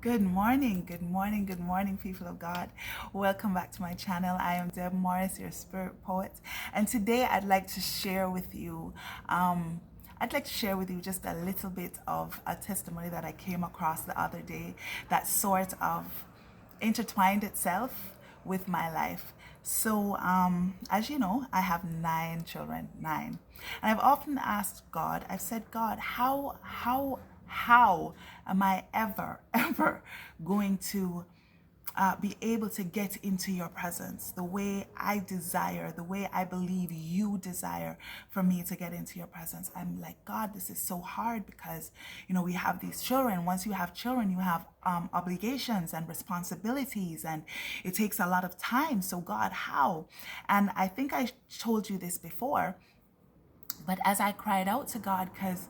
Good morning, people of God. Welcome back to my channel. I am Deb Morris, your spirit poet, and today I'd like to share with you. I'd like to share with you just a little bit of a testimony that I came across the other day that sort of intertwined itself with my life. So, as you know, I have 9 children, 9, and I've often asked God. I've said, God, how am I ever going to be able to get into your presence the way I desire, the way I believe you desire for me to get into your presence? I'm like, God, this is so hard because, we have these children. Once you have children, you have obligations and responsibilities, and it takes a lot of time. So, God, how? And I think I told you this before, but as I cried out to God, because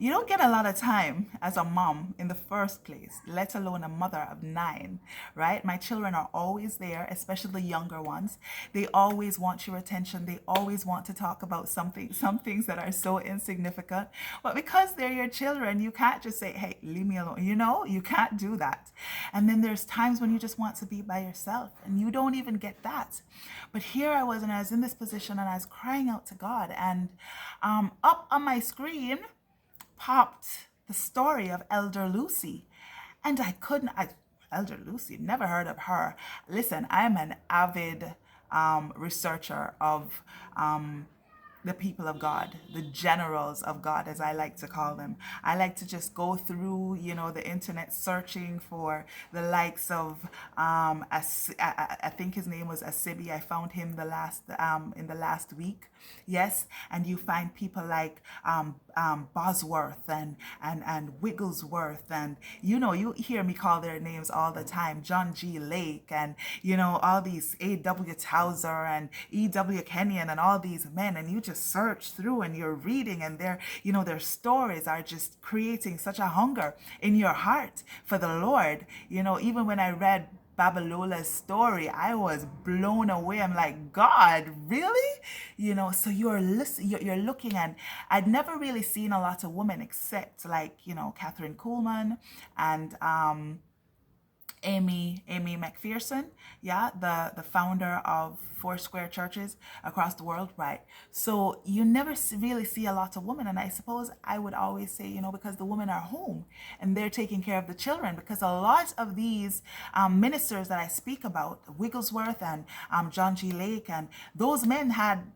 you don't get a lot of time as a mom in the first place, let alone a mother of 9, right? My children are always there, especially the younger ones. They always want your attention. They always want to talk about some things that are so insignificant. But because they're your children, you can't just say, hey, leave me alone. You can't do that. And then there's times when you just want to be by yourself and you don't even get that. But here I was, and I was in this position and I was crying out to God, and up on my screen popped the story of Elder Lucy. And Elder Lucy, never heard of her. Listen, I'm an avid researcher of the people of God, the generals of God, as I like to call them. I like to just go through, the internet searching for the likes of, I think his name was Asibi. I found him in the last week. Yes, and you find people like Bosworth and Wigglesworth, and you hear me call their names all the time. John G. Lake, and all these A.W. Towser and E.W. Kenyon, and all these men, and you just search through and you're reading, and their stories are just creating such a hunger in your heart for the Lord. Even when I read Babalola's story, I was blown away. I'm like, God, really? So you're looking, and I'd never really seen a lot of women except like, Catherine Kuhlman and Amy McPherson, yeah, the founder of Foursquare churches across the world, right? So you never really see a lot of women, and I suppose I would always say, because the women are home and they're taking care of the children, because a lot of these ministers that I speak about, Wigglesworth and John G. Lake, and those men had,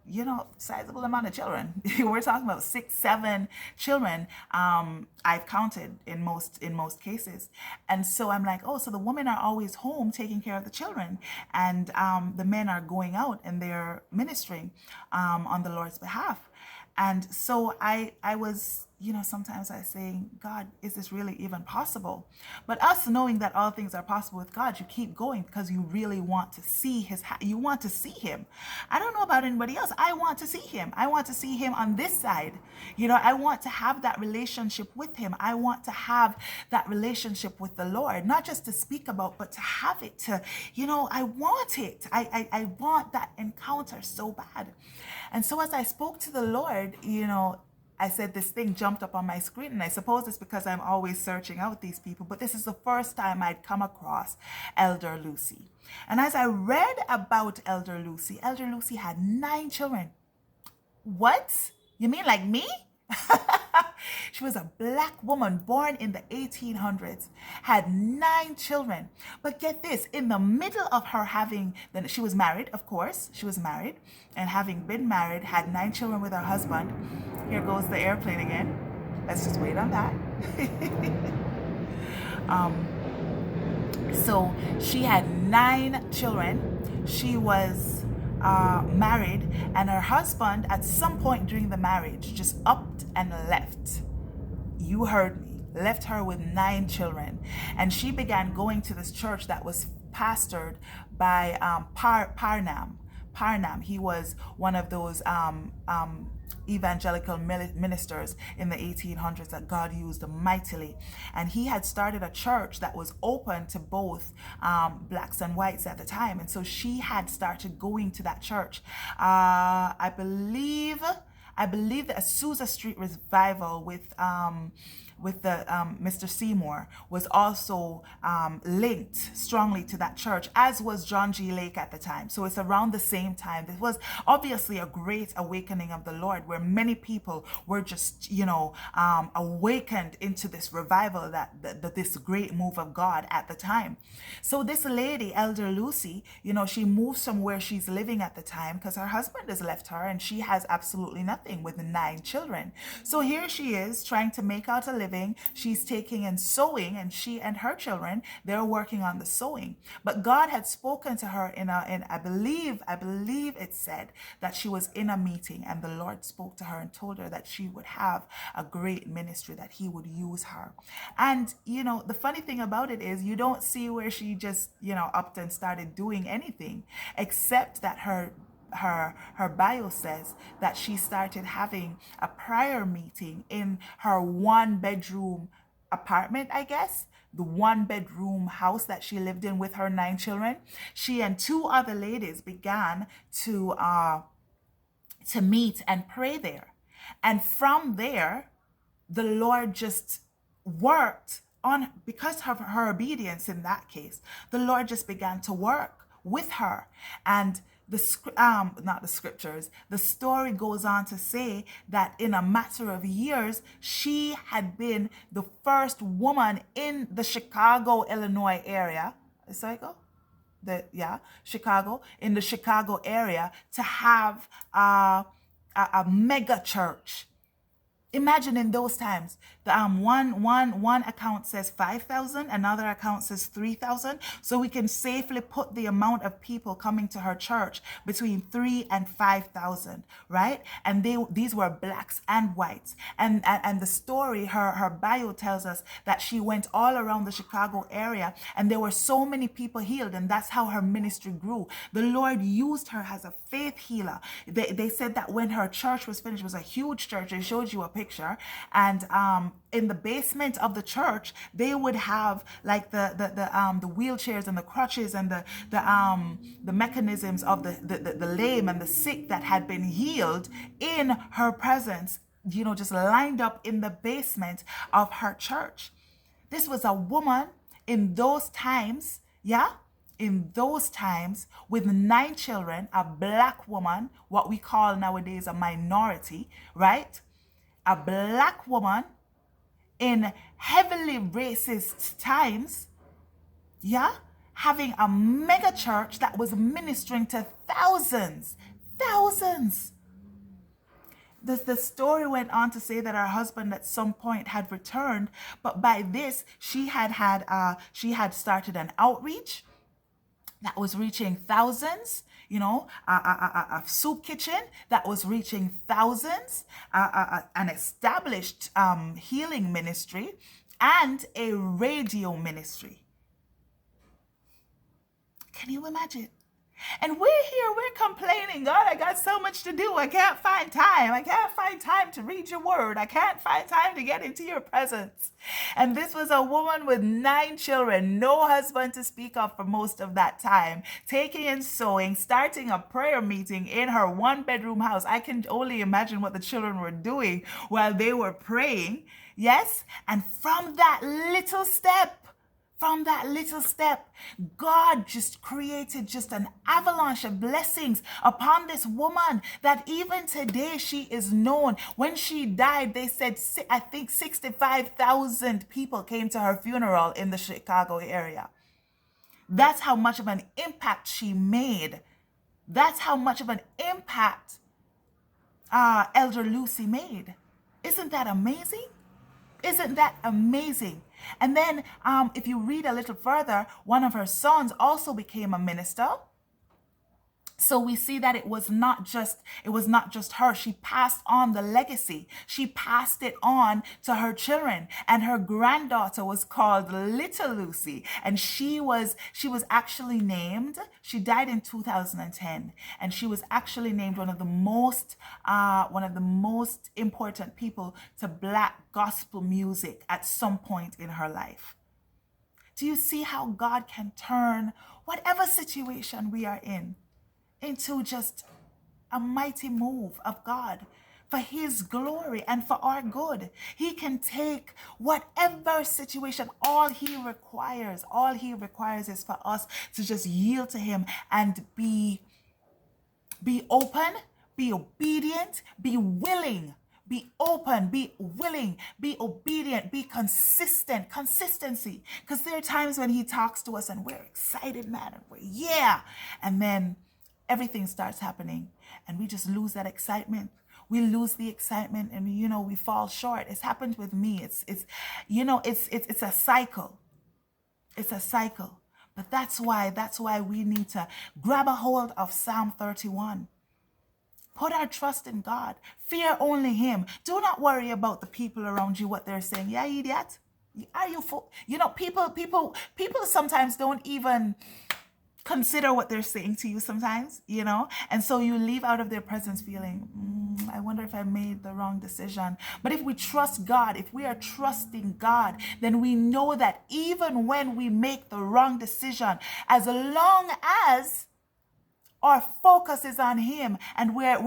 sizable amount of children. We're talking about 6, 7 children. I've counted in most cases, and so I'm like, oh, so the women are always home taking care of the children, and the men are going out and they're ministering on the Lord's behalf. And so I was, sometimes I say, God, is this really even possible? But us knowing that all things are possible with God, you keep going because you really want to see you want to see him. I don't know about anybody else. I want to see him. I want to see him on this side. I want to have that relationship with him. I want to have that relationship with the Lord, not just to speak about, but to have it, I want it. I want that encounter so bad. And so as I spoke to the Lord, I said this thing jumped up on my screen, and I suppose it's because I'm always searching out these people, but this is the first time I'd come across Elder Lucy. And as I read about Elder Lucy had 9 children. What? You mean like me? She was a black woman born in the 1800s, had 9 children. But get this, in the middle of her she was married, of course, she was married, and having been married, had 9 children with her husband. Here goes the airplane again. Let's just wait on that. So she had 9 children. She was married, and her husband, at some point during the marriage, just upped and left. You heard me. Left her with 9 children. And she began going to this church that was pastored by Parnam. Parnam, he was one of those evangelical ministers in the 1800s that God used mightily, and he had started a church that was open to both blacks and whites at the time. And so she had started going to that church. I believe I believe the Azusa Street revival with the Mr. Seymour was also linked strongly to that church, as was John G. Lake at the time. So it's around the same time. It was obviously a great awakening of the Lord, where many people were just, awakened into this revival, that this great move of God at the time. So this lady, Elder Lucy, she moves from where she's living at the time because her husband has left her and she has absolutely nothing with 9 children. So here she is trying to make out a living. She's taking and sewing, and she and her children, they're working on the sewing. But God had spoken to her in I believe it said that she was in a meeting, and the Lord spoke to her and told her that she would have a great ministry, that he would use her. And the funny thing about it is, you don't see where she just upped and started doing anything, except that her bio says that she started having a prayer meeting in her 1-bedroom apartment, I guess, the 1-bedroom house that she lived in with her 9 children. She and 2 other ladies began to meet and pray there. And from there, the Lord just worked on, because of her obedience in that case, the Lord just began to work with her. And the story goes on to say that in a matter of years, she had been the first woman in the Chicago, Illinois area. Is that go? Chicago, in the Chicago area, to have a mega church. Imagine in those times, the one account says 5,000, another account says 3,000. So we can safely put the amount of people coming to her church between 3,000 and 5,000, right? And these were blacks and whites. And the story, her bio tells us that she went all around the Chicago area, and there were so many people healed, and that's how her ministry grew. The Lord used her as a faith healer. They said that when her church was finished, it was a huge church. They showed you a picture. And in the basement of the church, they would have like the wheelchairs and the crutches and the mechanisms of the lame and the sick that had been healed in her presence, just lined up in the basement of her church. This was a woman in those times, in those times, with 9 children, a black woman, what we call nowadays a minority, right? A black woman in heavily racist times, having a mega church that was ministering to thousands. The story went on to say that her husband at some point had returned, but by this she had started an outreach that was reaching thousands, a soup kitchen that was reaching thousands, an established healing ministry, and a radio ministry. Can you imagine? And we're here, we're complaining, God, I got so much to do. I can't find time. I can't find time to read your word. I can't find time to get into your presence. And this was a woman with 9 children, no husband to speak of for most of that time, taking and sewing, starting a prayer meeting in her 1-bedroom house. I can only imagine what the children were doing while they were praying. Yes. And from that little step, God just created just an avalanche of blessings upon this woman that even today she is known. When she died, they said, I think 65,000 people came to her funeral in the Chicago area. That's how much of an impact she made. That's how much of an impact Elder Lucy made. Isn't that amazing? Isn't that amazing? And then if you read a little further, one of her sons also became a minister. So we see that it was not just her. She passed on the legacy. She passed it on to her children, and her granddaughter was called Little Lucy, and she was actually named. She died in 2010, and she was actually named one of the most important people to Black gospel music at some point in her life. Do you see how God can turn whatever situation we are in into just a mighty move of God for his glory and for our good. He can take whatever situation. All he requires is for us to just yield to him and be open, be obedient, be willing. Be open, be willing, be obedient, be consistent. Consistency. Because there are times when he talks to us and we're excited, man, and we're, yeah. And then everything starts happening and we just lose that excitement. We lose the excitement and, we fall short. It's happened with me. It's a cycle. It's a cycle. But that's why we need to grab a hold of Psalm 31. Put our trust in God. Fear only him. Do not worry about the people around you, what they're saying. Yeah, idiot. Are you full? People sometimes don't even consider what they're saying to you sometimes, and so you leave out of their presence feeling, I wonder if I made the wrong decision. But if we trust God, if we are trusting God, then we know that even when we make the wrong decision, as long as our focus is on him and we're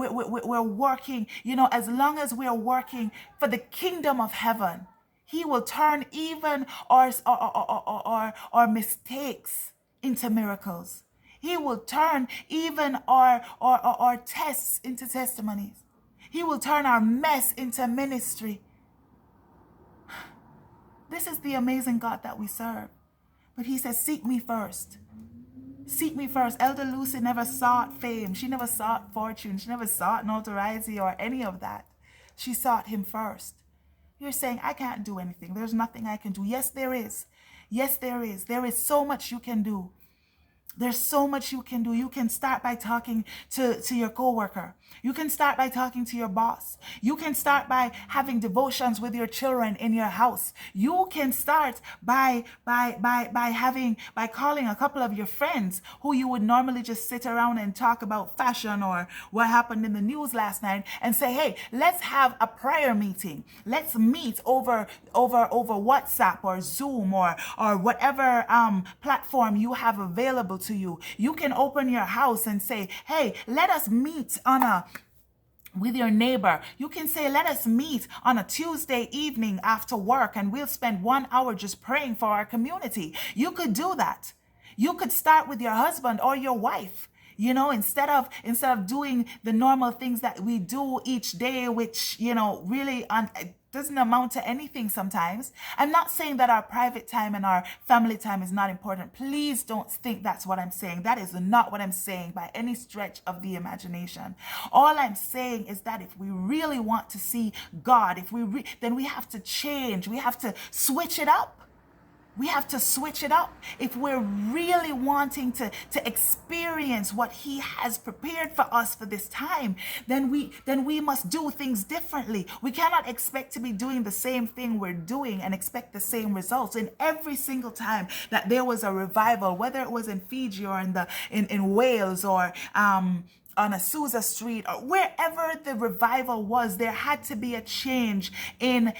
working, as long as we're working for the kingdom of heaven, he will turn even our mistakes into miracles. He will turn even our tests into testimonies. He will turn our mess into ministry. This is the amazing God that we serve. But he says, seek me first. Seek me first. Elder Lucy never sought fame. She never sought fortune. She never sought notoriety or any of that. She sought him first. You're saying, I can't do anything. There's nothing I can do. Yes, there is. Yes, there is. There is so much you can do. There's so much you can do. You can start by talking to your coworker. You can start by talking to your boss. You can start by having devotions with your children in your house. You can start by calling a couple of your friends who you would normally just sit around and talk about fashion or what happened in the news last night and say, hey, let's have a prayer meeting. Let's meet over WhatsApp or Zoom or whatever platform you have available to you. You can open your house and say, hey, let us meet with your neighbor. You can say, let us meet on a Tuesday evening after work and we'll spend 1 hour just praying for our community. You could do that. You could start with your husband or your wife. Instead of doing the normal things that we do each day, which, really doesn't amount to anything sometimes. I'm not saying that our private time and our family time is not important. Please don't think that's what I'm saying. That is not what I'm saying by any stretch of the imagination. All I'm saying is that if we really want to see God, then we have to change. We have to switch it up. We have to switch it up. If we're really wanting to experience what he has prepared for us for this time, then we must do things differently. We cannot expect to be doing the same thing we're doing and expect the same results. In every single time that there was a revival, whether it was in Fiji or in Wales or on Azusa Street or wherever the revival was, there had to be a change in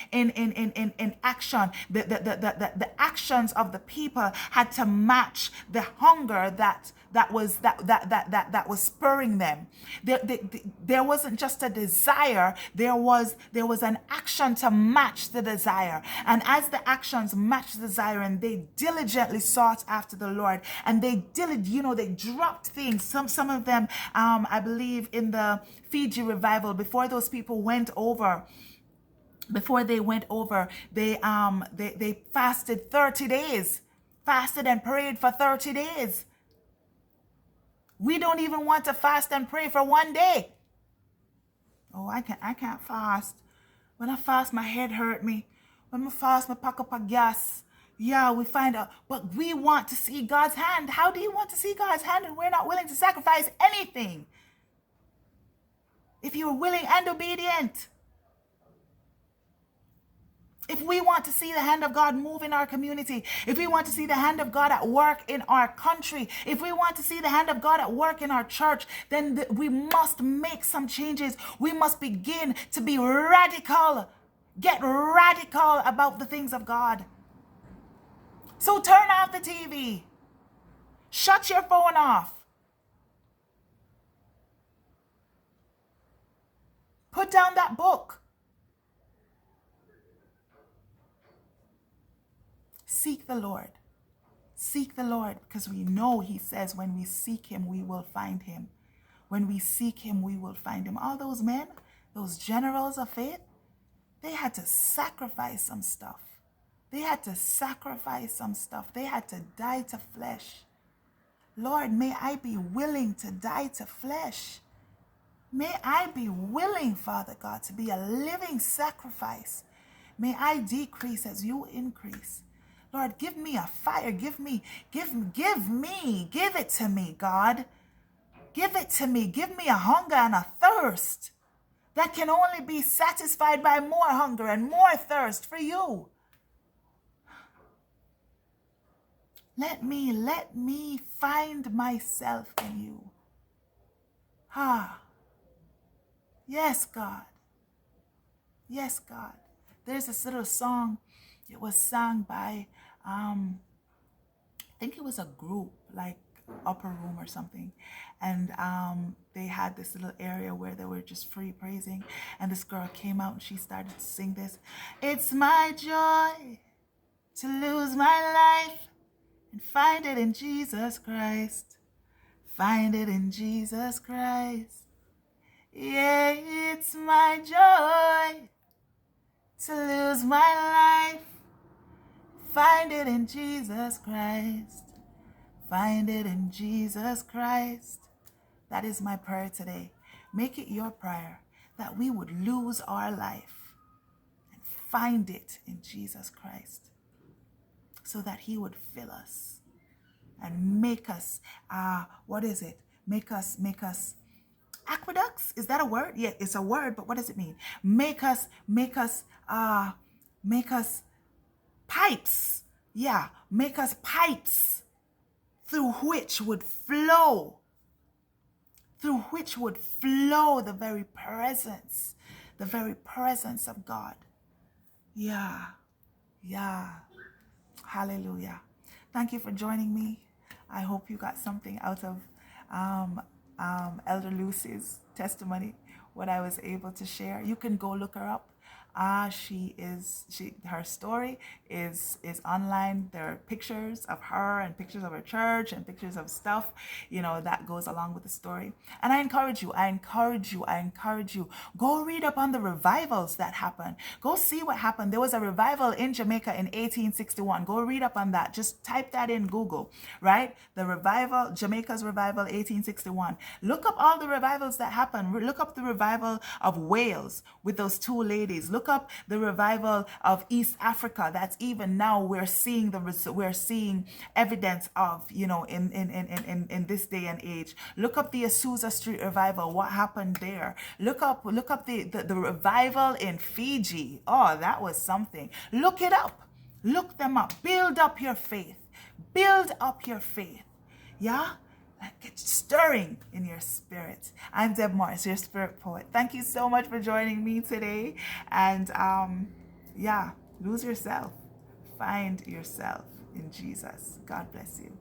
action. The actions of the people had to match the hunger that was spurring them. There wasn't just a desire, there was an action to match the desire. And as the actions matched the desire and they diligently sought after the Lord and they dropped things. Some of them, I believe in the Fiji revival, before those people went over, they fasted 30 days, fasted and prayed for 30 days. We don't even want to fast and pray for 1 day. Oh, I can't fast. When I fast, my head hurt me. When I fast, I pack up a gas. Yeah, we find out. But we want to see God's hand. How do you want to see God's hand and we're not willing to sacrifice anything? If you're willing and obedient. If we want to see the hand of God move in our community, if we want to see the hand of God at work in our country, if we want to see the hand of God at work in our church, then we must make some changes. We must begin to be radical. Get radical about the things of God. So turn off the TV. Shut your phone off. Put down that book. Seek the Lord. Seek the Lord, because we know he says when we seek him, we will find him. When we seek him, we will find him. All those men, those generals of faith, they had to sacrifice some stuff. They had to sacrifice some stuff. They had to die to flesh. Lord, may I be willing to die to flesh. May I be willing, Father God, to be a living sacrifice. May I decrease as you increase. Lord, give me a fire. Give it to me, God. Give it to me. Give me a hunger and a thirst that can only be satisfied by more hunger and more thirst for you. Let me find myself in you. Yes, God. Yes, God. There's this little song. It was sung by, I think it was a group, like Upper Room or something. And they had this little area where they were just free praising. And this girl came out and she started to sing this. It's my joy to lose my life and find it in Jesus Christ. Find it in Jesus Christ. Yeah, it's my joy to lose my life. Find it in Jesus Christ. Find it in Jesus Christ. That is my prayer today. Make it your prayer that we would lose our life and find it in Jesus Christ, so that he would fill us and make us, Make us aqueducts. Is that a word? Yeah, it's a word, but what does it mean? Make us pipes. Yeah, make us pipes through which would flow the very presence of God. Yeah. Hallelujah. Thank you for joining me. I hope you got something out of Elder Lucy's testimony, what I was able to share. You can go look her up. Her story is online. There are pictures of her and pictures of her church and pictures of stuff, that goes along with the story. And I encourage you, go read up on the revivals that happened. Go see what happened. There was a revival in Jamaica in 1861. Go read up on that. Just type that in Google, right? The revival, Jamaica's revival, 1861. Look up all the revivals that happened. Look up the revival of Wales with those two ladies. Look up the revival of East Africa. That's even now we're seeing evidence of, in this day and age. Look up the Azusa Street revival. What happened there? Look up the revival in Fiji. Oh, that was something. Look it up. Look them up. Build up your faith. Yeah? Get stirring in your spirit. I'm Deb Morris, your spirit poet. Thank you so much for joining me today. And lose yourself. Find yourself in Jesus. God bless you.